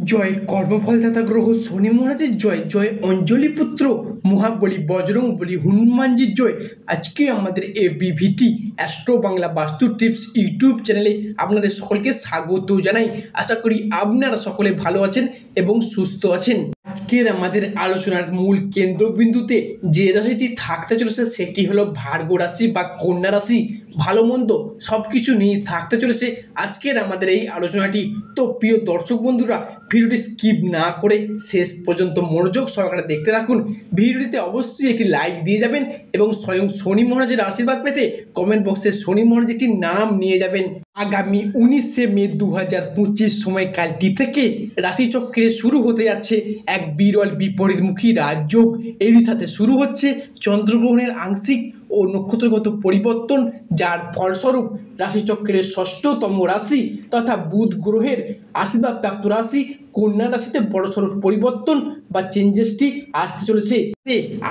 জয় কর্মফলদাতা গ্রহ শনি মহারাজের জয়, জয় অঞ্জলি পুত্র মহাবলী বজরং বলী হনুমানজির জয়। আজকে আমাদের এবিভিটি অ্যাস্ট্রো বাংলা বাস্তু টিপস ইউটিউব চ্যানেলে আপনাদের সকলকে স্বাগত জানাই। আশা করি আপনারা সকলে ভালো আছেন এবং সুস্থ আছেন। আজকের আমাদের আলোচনার মূল কেন্দ্রবিন্দুতে যে রাশিটি থাকতে চলেছে সেটি হলো ভার্গো রাশি বা কন্যা রাশি। ভালো মন্দ সব কিছু নিয়ে থাকতে চলেছে আজকের আমাদের এই আলোচনাটি। তো প্রিয় দর্শক বন্ধুরা, ভিডিওটি স্কিপ না করে শেষ পর্যন্ত মনোযোগ সহকারে দেখতে থাকুন। ভিডিওটিতে অবশ্যই একটি লাইক দিয়ে যাবেন এবং স্বয়ং শনি মহারাজের আশীর্বাদ পেতে কমেন্ট বক্সে শনি মহারাজের একটি নাম নিয়ে যাবেন। আগামী 19শে মে 2025 সময়কালটি থেকে রাশিচক্রে শুরু হতে যাচ্ছে এক বিরল বিপরীতমুখী রাজযোগ। এরই সাথে শুরু হচ্ছে চন্দ্রগ্রহণের আংশিক ও নক্ষত্রগত পরিবর্তন, যার ফলস্বরূপ রাশিচক্রের ষষ্ঠতম রাশি তথা বুধ গ্রহের আশীর্বাদপ্রাপ্ত রাশি কন্যা রাশিতে বড়সড় পরিবর্তন বা চেঞ্জেসটি আসতে চলেছে।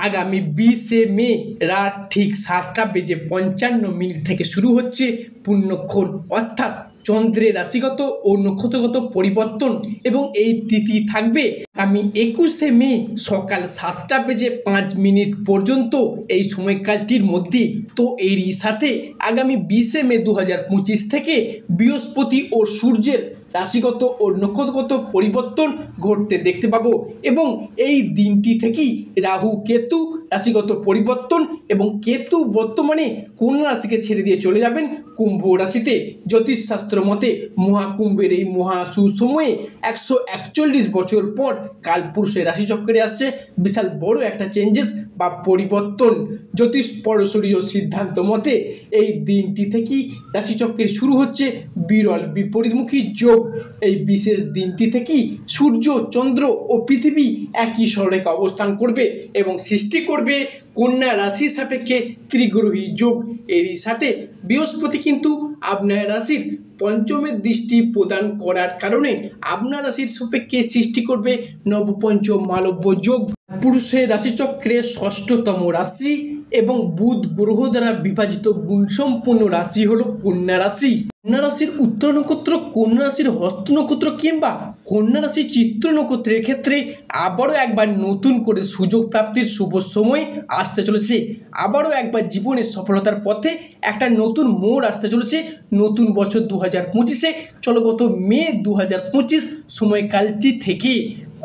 আগামী 20শে মে রাত ঠিক 7:55 থেকে শুরু হচ্ছে পুণ্যক্ষণ, অর্থাৎ চন্দ্রের রাশিগত ও নক্ষত্রগত পরিবর্তন, এবং এই তিথি থাকবে আগামী 21শে মে সকাল 7:05 পর্যন্ত এই সময়কালটির মধ্যে। তো এরই সাথে আগামী 20শে মে 2025 থেকে বৃহস্পতি ও সূর্যের রাশিগত ও নক্ষত্রগত পরিবর্তন ঘটতে দেখতে পাবো, এবং এই দিনটি থেকেই রাহু কেতু রাশিগত পরিবর্তন, এবং কেতু বর্তমানে কন্যা রাশিকে ছেড়ে দিয়ে চলে যাবেন কুম্ভ রাশিতে। জ্যোতিষশাস্ত্র মতে মহাকুম্ভের এই মহা সুসময়ে 141 বছর পর কালপুরুষের রাশিচক্রে আসছে বিশাল বড় একটা চেঞ্জেস বা পরিবর্তন। জ্যোতিষ পরশরীয় সিদ্ধান্ত মতে এই দিনটি থেকেই রাশিচক্রের শুরু হচ্ছে বিরল বিপরীতমুখী যোগ। এই বিশেষ দিনটি থেকেই সূর্য, চন্দ্র ও পৃথিবী একই সরলরেখা অবস্থান করবে এবং সৃষ্টি করবে কন্যা রাশির সাপেক্ষে ত্রিগ্রহী যোগ। এরই সাথে বৃহস্পতি কিন্তু আপনার রাশির পঞ্চমের দৃষ্টি প্রদান করার কারণে আপনার রাশির সাপেক্ষে সৃষ্টি করবে নবপঞ্চম মালব্য যোগ। পুরুষের রাশিচক্রের ষষ্ঠতম রাশি এবং বুধ গ্রহ দ্বারা বিভাজিত গুণসম্পন্ন রাশি হলো কন্যা রাশি। কন্যা রাশির উত্তর নক্ষত্র, কন্যা রাশির হস্ত নক্ষত্র কিংবা কন্যা রাশির চিত্র নক্ষত্রের ক্ষেত্রে আবারও একবার নতুন করে সুযোগ প্রাপ্তির শুভ সময় আসতে চলেছে। আবারও একবার জীবনের সফলতার পথে একটা নতুন মোড় আসতে চলেছে নতুন বছর 2025-এ চলগত মে 2025 সময়কালটি থেকে।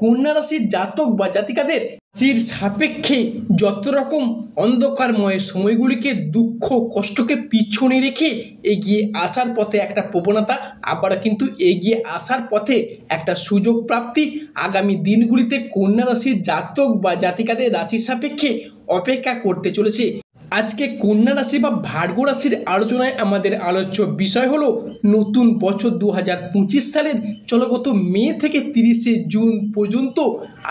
কন্যা রাশির জাতক বা জাতিকাদের রাশির সাপেক্ষে যত রকম অন্ধকারময় সময়গুলিকে, দুঃখ কষ্টকে পিছনে রেখে এগিয়ে আসার পথে একটা প্রবণতা, আবারও কিন্তু এগিয়ে আসার পথে একটা সুযোগ প্রাপ্তি আগামী দিনগুলিতে কন্যা রাশির জাতক বা জাতিকাদের রাশির সাপেক্ষে অপেক্ষা করতে চলেছে। আজকে কন্যা রাশি বা ভার্গো রাশির আলোচনায় আমাদের আলোচ্য বিষয় হলো নতুন বছর 2025 সালের চলগত মে থেকে 30শে জুন পর্যন্ত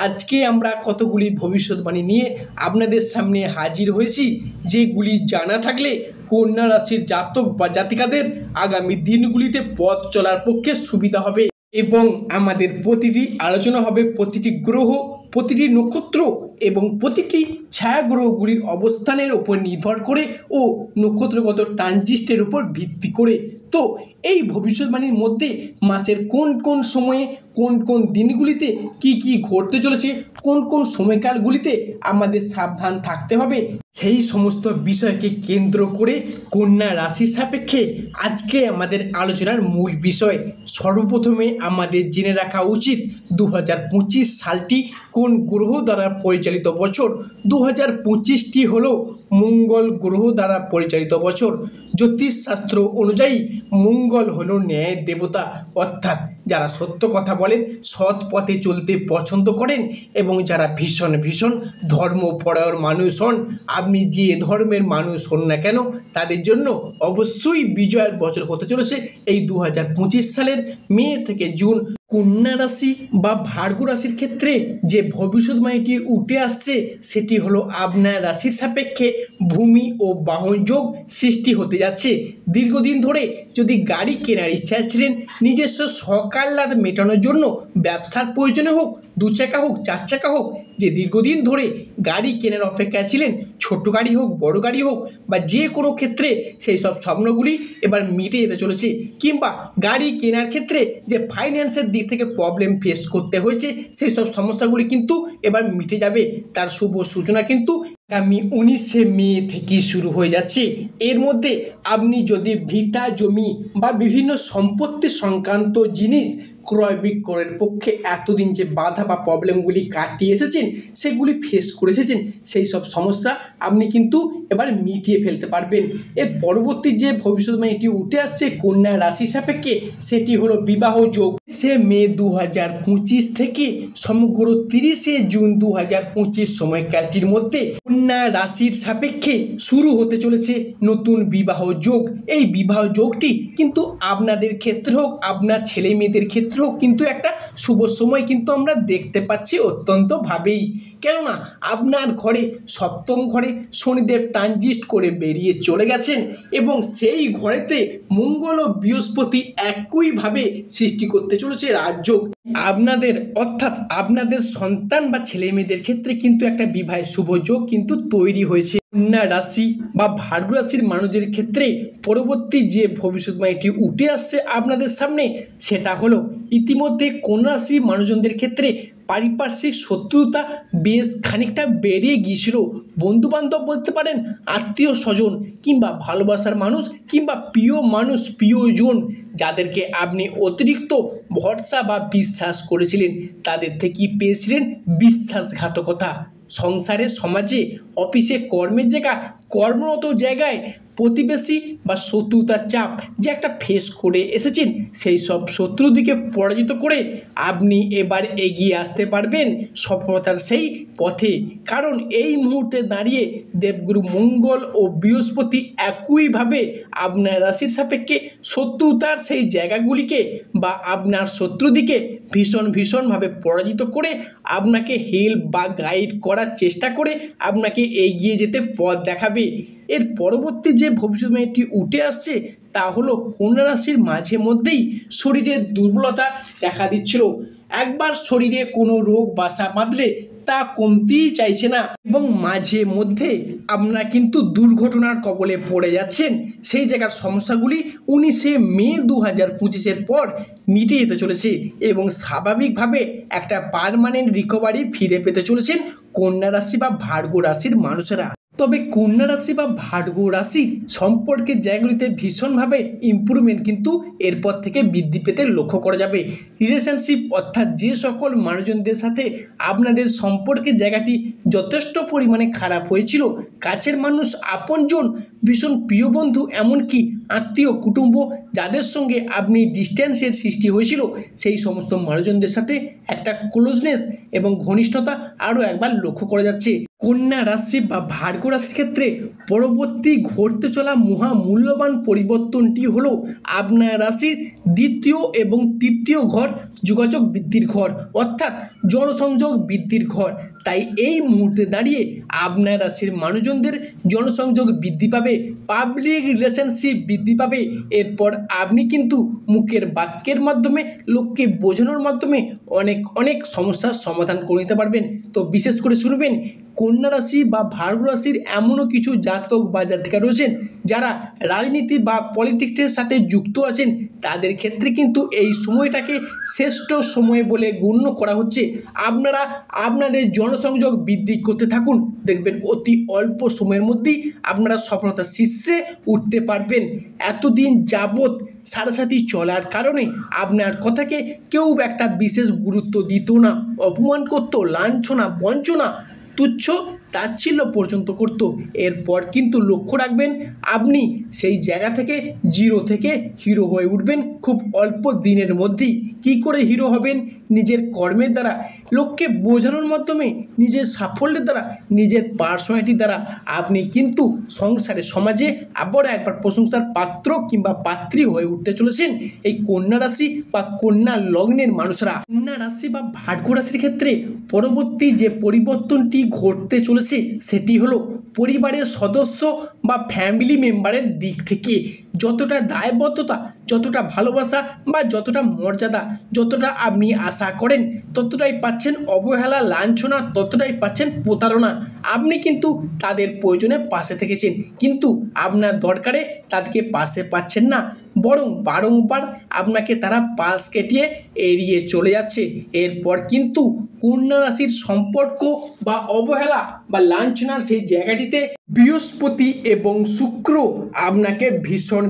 আজকে আমরা কতগুলি ভবিষ্যৎবাণী নিয়ে আপনাদের সামনে হাজির হয়েছি, যেগুলি জানা থাকলে কন্যা রাশির জাতক বা জাতিকাদের আগামী দিনগুলিতে পথ চলার পক্ষে সুবিধা হবে। এবং আমাদের প্রতিটি আলোচনা হবে প্রতিটি গ্রহ, প্রতিটি নক্ষত্র এবং প্রতিটি ছায়াগ্রহগুলির অবস্থানের উপর নির্ভর করে ও নক্ষত্রগত ট্রানজিস্টের উপর ভিত্তি করে। তো এই ভবিষ্যৎবাণীর মধ্যে মাসের কোন কোন সময়ে, কোন কোন দিনগুলিতে কি কি ঘটতে চলেছে, কোন কোন সময়কালগুলিতে আমাদের সাবধান থাকতে হবে, সেই সমস্ত বিষয়কে কেন্দ্র করে কন্যা রাশির সাপেক্ষে আজকে আমাদের আলোচনার মূল বিষয়। সর্বপ্রথমে আমাদের জেনে রাখা উচিত 2025 সালটি কোন গ্রহ দ্বারা পরিচালিত বছর। 2025টি হলো মঙ্গল গ্রহ দ্বারা পরিচালিত বছর। জ্যোতিষশাস্ত্র অনুযায়ী মঙ্গল হলো ন্যায় দেবতা, অর্থাৎ যারা সত্য কথা বলেন, সৎ পথে চলতে পছন্দ করেন এবং যারা ভীষণ ভীষণ ধর্মপরায়ণ মানুষ হন, আপনি যে ধর্মের মানুষ হন না কেন তাদের জন্য অবশ্যই বিজয়ের বছর হতে চলেছে এই 2025 সালের মে থেকে জুন। কন্যা রাশি বা ভার্গো রাশির ক্ষেত্রে যে ভবিষ্যৎবাণীটি উঠে আসছে সেটি হলো আপনার রাশির সাপেক্ষে ভূমি ও বাহন যোগ সৃষ্টি হতে যাচ্ছে। দীর্ঘদিন ধরে যদি গাড়ি কেনার ইচ্ছা ছিলেন, নিজস্ব সকাল্লাদ মেটানোর জন্য, ব্যবসার প্রয়োজনে হোক, 2 চাকা হোক, 4 চাকা হোক, যে দীর্ঘদিন ধরে গাড়ি কেনার অপেক্ষায় ছিলেন, ছোট গাড়ি হোক, বড় গাড়ি হোক, বা যে কোনো ক্ষেত্রে সেই সব স্বপ্নগুলি এবার মিটে যেতে চলেছে। কিংবা গাড়ি কেনার ক্ষেত্রে যে ফাইন্যান্সের দিক থেকে প্রবলেম ফেস করতে হয়েছে, সেই সব সমস্যাগুলি কিন্তু এবার মিটে যাবে। তার শুভ সূচনা কিন্তু আগামী 19শে মে থেকে শুরু হয়ে যাচ্ছে। এর মধ্যে আপনি যদি ভিটা জমি বা বিভিন্ন সম্পত্তি সংক্রান্ত জিনিস ক্রয় বিক্রয়ের পক্ষে এতদিন যে বাধা বা প্রবলেমগুলি কাটিয়ে এসেছেন, সেগুলি ফেস করে এসেছেন, সেই সব সমস্যা আপনি কিন্তু এবার মিটিয়ে ফেলতে পারবেন। এর পরবর্তী যে ভবিষ্যৎবাণীটি উঠে আসছে কন্যা রাশি সাপেক্ষে, সেটি হলো বিবাহ যোগ। সে মে 2025 থেকে সমগ্র 30শে জুন 2025 সময়কালটির মধ্যে কন্যা রাশির সাপেক্ষে শুরু হতে চলেছে নতুন বিবাহ যোগ। এই বিবাহ যোগটি কিন্তু আপনাদের ক্ষেত্রে হোক, আপনার ছেলে মেয়েদের ক্ষেত্রে হোক, কিন্তু একটা শুভ সময় কিন্তু আমরা দেখতে পাচ্ছি অত্যন্তভাবেই। কেননা আপনার ঘরে, সপ্তম ঘরে শনিদেব ট্রানজিট করে বেরিয়ে চলে গেছেন এবং সেই ঘরেতে মঙ্গল ও বৃহস্পতি একইভাবে সৃষ্টি করতে চলেছে রাজযোগ। আপনাদের অর্থাৎ আপনাদের সন্তান বা ছেলে মেয়েদের ক্ষেত্রে কিন্তু একটা বিবাহের শুভ যোগ কিন্তু তৈরি হয়েছে। কন্যা রাশি বা ভার্গ রাশির মানুষদের ক্ষেত্রে পরবর্তী যে ভবিষ্যৎবাণীটি উঠে আসছে আপনাদের সামনে, সেটা হলো ইতিমধ্যে কন্যা রাশির মানুষজনদের ক্ষেত্রে পারিপার্শ্বিক শত্রুতা বেশ খানিকটা বেড়ে গিয়েছিল। বন্ধুবান্ধব বলতে পারেন, আত্মীয় স্বজন কিংবা ভালোবাসার মানুষ কিংবা প্রিয় মানুষ, প্রিয়জন, যাদেরকে আপনি অতিরিক্ত ভরসা বা বিশ্বাস করেছিলেন, তাদের থেকেই পেয়েছিলেন বিশ্বাসঘাতকতা। সংসারে, সমাজে, অফিসে, কর্মের জায়গা, কর্মরত জায়গায় প্রতিবেশী বা শত্রুতার চাপ যে একটা ফেস করে এসেছেন, সেই সব শত্রুদিকে পরাজিত করে আপনি এবার এগিয়ে আসতে পারবেন সফলতার সেই পথে। কারণ এই মুহূর্তে দাঁড়িয়ে দেবগুরু মঙ্গল ও বৃহস্পতি একইভাবে আপনার রাশির সাপেক্ষে শত্রুতার সেই জায়গাগুলিকে বা আপনার শত্রুদিকে ভীষণভাবে পরাজিত করে আপনাকে হেল্প বা গাইড করার চেষ্টা করে আপনাকে এগিয়ে যেতে পথ দেখাবে। এর পরবর্তী যে ভবিষ্যৎবাণীটি উঠে আসছে তা হলো কন্যা রাশির মাঝে মধ্যেই শরীরের দুর্বলতা দেখা দিচ্ছিল। একবার শরীরে কোনো রোগ বাসা বাঁধলে তা কমতেই চাইছে না এবং মাঝে মধ্যে আপনারা কিন্তু দুর্ঘটনার কবলে পড়ে যাচ্ছেন। সেই জায়গার সমস্যাগুলি 19শে মে 2025-এর পর মিটে যেতে চলেছে এবং স্বাভাবিকভাবে একটা পার্মানেন্ট রিকভারি ফিরে পেতে চলেছেন কন্যা রাশি বা ভার্গ রাশির মানুষেরা। তবে কন্যা রাশি বা ভার্গ রাশি সম্পর্কের জায়গাগুলিতে ভীষণভাবে ইমপ্রুভমেন্ট কিন্তু এরপর থেকে বৃদ্ধি পেতে লক্ষ্য করা যাবে। রিলেশনশিপ অর্থাৎ যে সকল মানুষজনদের সাথে আপনাদের সম্পর্কের জায়গাটি যথেষ্ট পরিমাণে খারাপ হয়েছিল, কাছের মানুষ, আপনজন, ভীষণ প্রিয় বন্ধু, এমনকি আত্মীয় কুটুম্ব, যাদের সঙ্গে আপনি ডিস্ট্যান্সের সৃষ্টি হয়েছিল, সেই সমস্ত মানুষজনদের সাথে একটা ক্লোজনেস এবং ঘনিষ্ঠতা আরও একবার লক্ষ্য করা যাচ্ছে। কন্যা রাশি বা ভার্গ রাশির ক্ষেত্রে পরবর্তী ঘটতে চলা মহামূল্যবান পরিবর্তনটি হলো আপনার রাশির দ্বিতীয় এবং তৃতীয় ঘর যোগাযোগ বৃদ্ধির ঘর, অর্থাৎ জনসংযোগ বৃদ্ধির ঘর। তাই এই মুহূর্তে দাঁড়িয়ে আপনার রাশির মানুষজনদের জনসংযোগ বৃদ্ধি পাবে, পাবলিক রিলেশনশিপ বৃদ্ধি পাবে। এরপর আপনি কিন্তু মুখের বাক্যের মাধ্যমে, লোককে বোঝানোর মাধ্যমে অনেক সমস্যার সমাধান করে নিতে পারবেন। তো বিশেষ করে শুনবেন, কন্যা রাশি বা ভার্গ রাশির এমনও কিছু জাতক বা জাতিকা রয়েছেন যারা রাজনীতি বা পলিটিক্সের সাথে যুক্ত আছেন, তাদের ক্ষেত্রে কিন্তু এই সময়টাকে শ্রেষ্ঠ সময় বলে গণ্য করা হচ্ছে। আপনারা আপনাদের জনসংযোগ বৃদ্ধি করতে থাকুন, দেখবেন অতি অল্প সময়ের মধ্যেই আপনারা সফলতার শীর্ষে উঠতে পারবেন। এতদিন যাবৎ সারাসাথী চলার কারণে আপনার কথাকে কেউ একটা বিশেষ গুরুত্ব দিত না, অপমান করতো, লাঞ্ছনা, বঞ্চনা, তুচ্ছ তাচ্ছিল্য পর্যন্ত করত। এরপর কিন্তু লক্ষ্য রাখবেন, আপনি সেই জায়গা থেকে জিরো থেকে হিরো হয়ে উঠবেন খুব অল্প দিনের মধ্যেই। কী করে হিরো হবেন? নিজের কর্মের দ্বারা, লোককে বোঝানোর মাধ্যমে, নিজের সাফল্যের দ্বারা, নিজের পার্সোনালিটির দ্বারা আপনি কিন্তু সংসারে, সমাজে আবার একবার প্রশংসার পাত্র কিংবা পাত্রী হয়ে উঠতে চলেছেন এই কন্যা রাশি বা কন্যা লগ্নের মানুষরা। কন্যা রাশি বা ভার্গ রাশির ক্ষেত্রে পরবর্তী যে পরিবর্তনটি ঘটতে চলেছে সেটি হলো পরিবারের সদস্য বা ফ্যামিলি মেম্বারের দিক থেকে যতটা দায়বদ্ধতা, যতটা ভালোবাসা বা যতটা মর্যাদা, যতটা আপনি আশা করেন ততটাই পাচ্ছেন অবহেলা, লাঞ্ছনা, ততটাই পাচ্ছেন প্রতারণা। আপনি কিন্তু তাদের প্রয়োজনে পাশে থেকেছেন, কিন্তু আপনার দরকারে তাদেরকে পাশে পাচ্ছেন না, বরং বারংবার আপনাকে তারা পাশ কেটিয়ে এড়িয়ে চলে যাচ্ছে। এরপর কিন্তু কন্যা রাশির সম্পর্ক বা অবহেলা বা লাঞ্ছনার সেই জায়গাটিতে বৃহস্পতি এবং শুক্র আপনাকে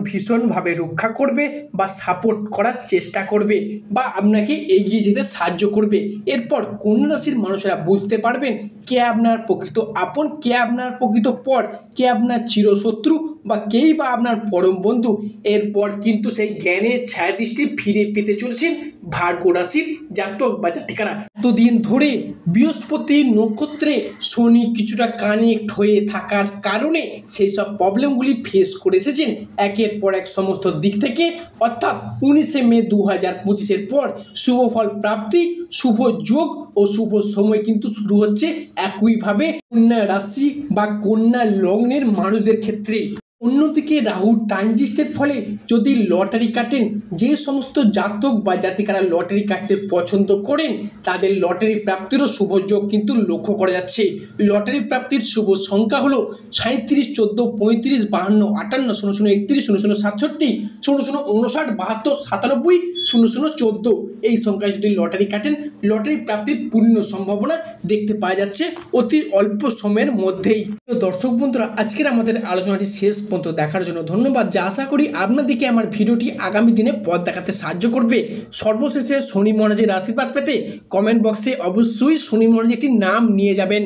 ভীষণভাবে রক্ষা করবে বা সাপোর্ট করার চেষ্টা করবে বা আপনাকে এগিয়ে যেতে সাহায্য করবে। এরপর কন্যা রাশির মানুষেরা বুঝতে পারবেন কে আপনার প্রকৃত আপন, কে আপনার প্রকৃত পর, কে আপনার চিরশত্রু বা কেই বা আপনার পরম বন্ধু। এরপর কিন্তু সেই জ্ঞানের ছায়াদৃষ্টি ফিরে পেতে চলেছেন ভাগ্য রাশির জাতক বা জাতিকারা। এতদিন ধরে বৃহস্পতি নক্ষত্রে শনি কিছুটা কানেক্ট হয়ে থাকার কারণে সেই সব প্রবলেমগুলি ফেস করে এসেছেন একের পর এক সমস্ত দিক থেকে। অর্থাৎ 19শে মে 2025-এর পর শুভ ফল প্রাপ্তি, শুভ যোগ ও শুভ সময় কিন্তু শুরু হচ্ছে একইভাবে কন্যা রাশি বা কন্যা লগ্নের মানুষদের ক্ষেত্রে। অন্যদিকে রাহু ট্রানজিটের ফলে যদি লটারি কাটেন, যে সমস্ত জাতক বা জাতিকারা লটারি কাটতে পছন্দ করেন তাদের লটারি প্রাপ্তিরও শুভ যোগ কিন্তু লক্ষ্য করা যাচ্ছে। লটারি প্রাপ্তির শুভ সংখ্যা হলো 37, 14, 35, 52, 58, 00, 31, 00, 67, 00, 59, 72, 97, 00, 14 এই সংখ্যায় যদি লটারি কাটেন লটারি প্রাপ্তির পূর্ণ সম্ভাবনা দেখতে পাওয়া যাচ্ছে অতি অল্প সময়ের মধ্যেই। দর্শক বন্ধুরা, আজকের আমাদের আলোচনাটি শেষ পর্যন্ত দেখার জন্য ধন্যবাদ। যা আশা করি আপনাদেরকে আমার ভিডিওটি আগামী দিনে পথ দেখাতে সাহায্য করবে। সর্বশেষে শনি মহারাজের আশীর্বাদ পেতে কমেন্ট বক্সে অবশ্যই শনি মহারাজের একটি নাম নিয়ে যাবেন।